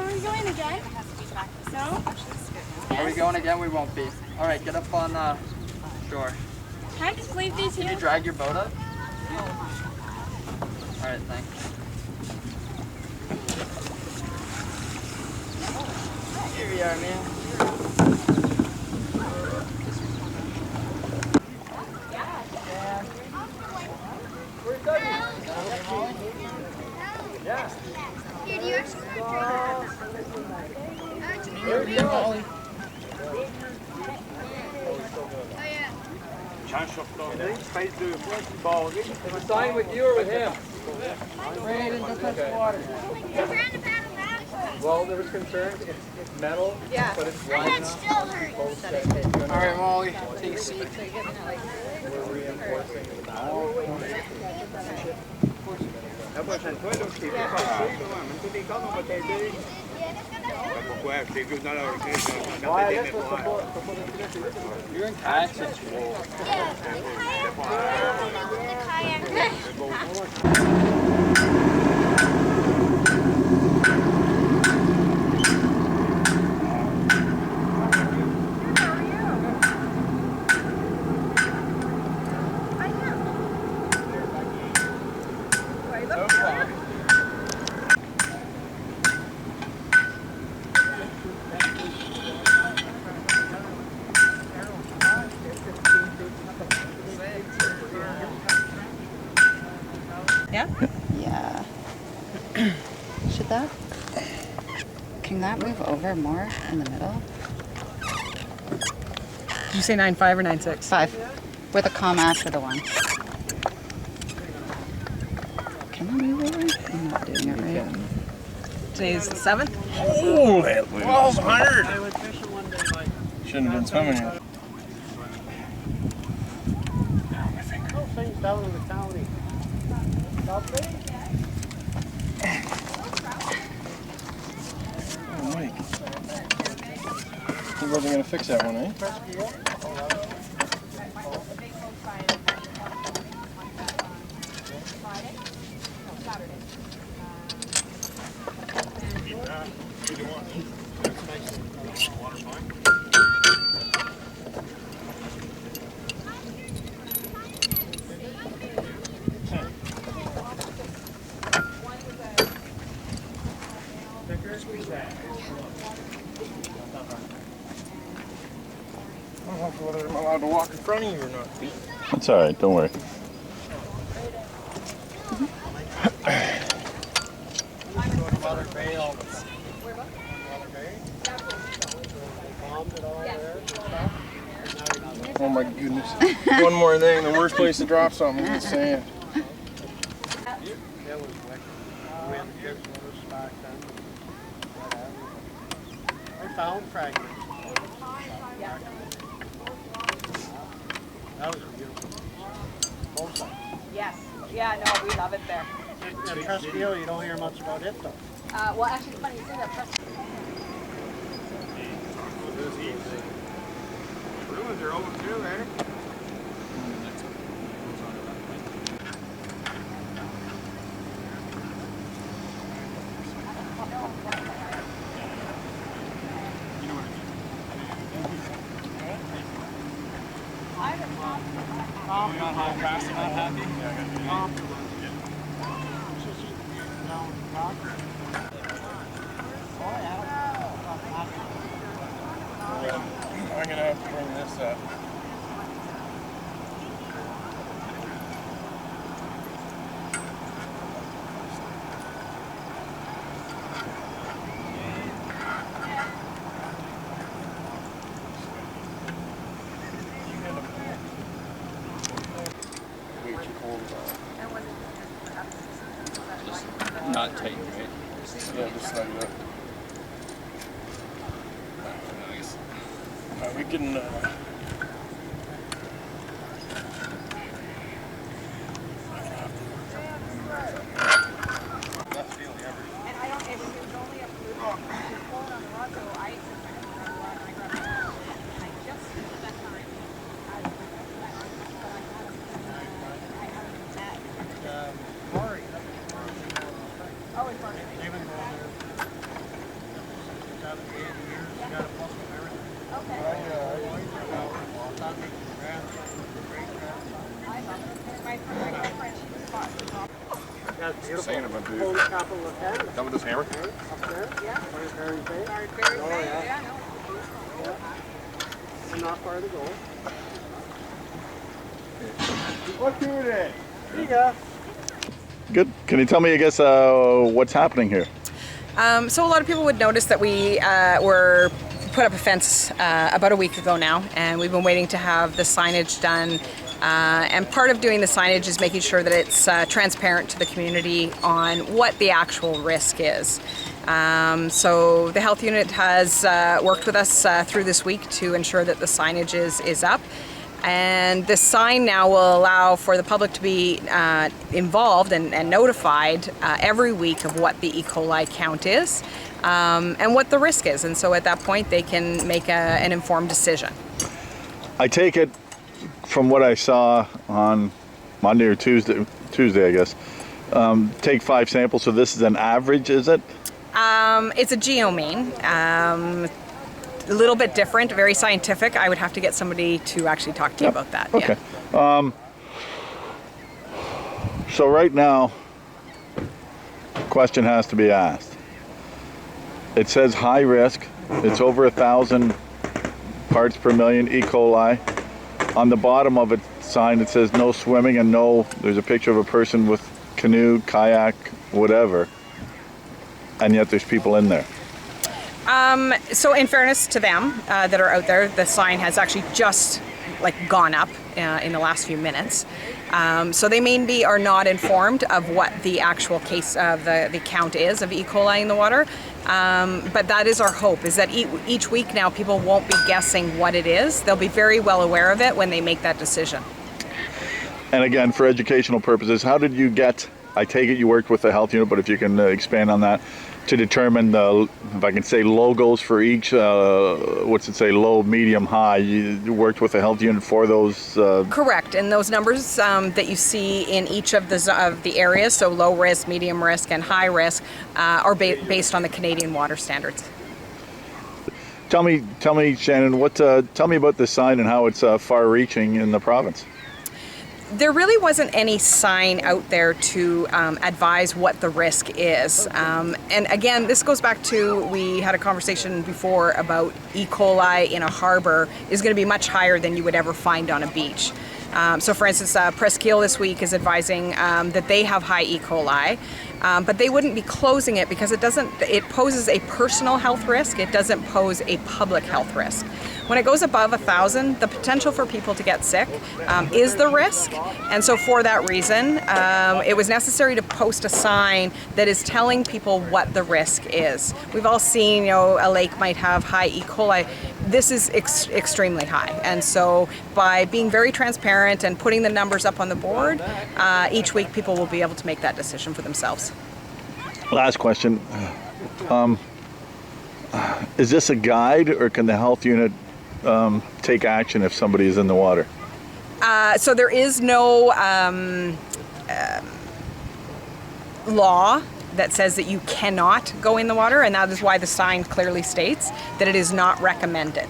Are we going again? No? Are we going again? We won't be. Alright, get up on shore. Can I just leave these here? Can you drag your boat up? Alright, thanks. Here we are, man. Yeah. Here, do you actually want to drink? Here we go, Molly. Oh, yeah. Am I signing with you or with him? Brandon, don't touch the water. You're trying to paddle back. Well, there was concern. It's metal, but it's My wide head enough. still hurts. All right, Molly, take a seat. We're reinforcing the bow. You're in kayak since you're old. Yeah. Should that? Can that move over more in the middle? Did you say 9.5 or 9.6? 5. With a comma after the 1. Can I move over? I'm not doing it right. Today's the 7th? Holy 1,200! Shouldn't have been swimming here. Down in the county. Oh, Mike. You wasn't going to fix that one, eh? I don't know whether I'm allowed to walk in front of you or not. That's all right, don't worry. Oh my goodness. One more thing, the worst place to drop something is the sand. I found fragments. That was beautiful. Both sides. Yes. Yeah, no, we love it there. And Presqu'île, you don't hear much about it though. Well, actually, it's funny you say that. Ruins are over too, eh? I'm gonna have to bring this up. Not tight, right? Yeah, just like that. Nice. We can. 70, 80 years. You got a plus with everything. Okay. Well, it's on the grandson, great-grandson. I love it. My friend, she was bought. Yeah, it's beautiful. Saying about the- Hold the top of the head. Done with this hammer? Up there. Yeah. Right there in base. Very Oh, yeah. yeah, no. And not far to go. What do it? Here you go. Good. Can you tell me, I guess, what's happening here? So a lot of people would notice that we were put up a fence about a week ago now, and we've been waiting to have the signage done. And part of doing the signage is making sure that it's transparent to the community on what the actual risk is. So the health unit has worked with us through this week to ensure that the signage is up. And this sign now will allow for the public to be involved and notified every week of what the E. coli count is and what the risk is. And so at that point, they can make an informed decision. I take it from what I saw on Monday or Tuesday, I guess. Take 5 samples, so this is an average, is it? It's a geomean. A little bit different, very scientific. I would have to get somebody to actually talk to you about that. Okay. Yeah. So right now, question has to be asked. It says high risk. It's over 1,000 parts per million E. coli. On the bottom of it sign it says no swimming, and there's a picture of a person with canoe, kayak, whatever. And yet there's people in there. So in fairness to them that are out there, the sign has actually just gone up in the last few minutes. So they maybe are not informed of what the actual case of the count is of E. coli in the water. But that is our hope, is that each week now people won't be guessing what it is. They'll be very well aware of it when they make that decision. And again, for educational purposes, how did you get, I take it you worked with the health unit, but if you can expand on that, to determine the, if I can say, logos for each, what's it say, low, medium, high. You worked with the health unit for those? Correct, and those numbers that you see in each of the areas, so low risk, medium risk, and high risk, are based on the Canadian water standards. Tell me, Shannon, tell me about this sign and how it's far-reaching in the province. There really wasn't any sign out there to advise what the risk is. And again, this goes back to, we had a conversation before about E. coli in a harbour is going to be much higher than you would ever find on a beach. So for instance, Presqu'île this week is advising that they have high E. coli, but they wouldn't be closing it because it poses a personal health risk. It doesn't pose a public health risk. When it goes above 1,000, the potential for people to get sick is the risk. And so for that reason, it was necessary to post a sign that is telling people what the risk is. We've all seen, a lake might have high E. coli. This is extremely high. And so by being very transparent and putting the numbers up on the board, each week people will be able to make that decision for themselves. Last question. Is this a guide, or can the health unit take action if somebody is in the water? So there is no law that says that you cannot go in the water, and that is why the sign clearly states that it is not recommended.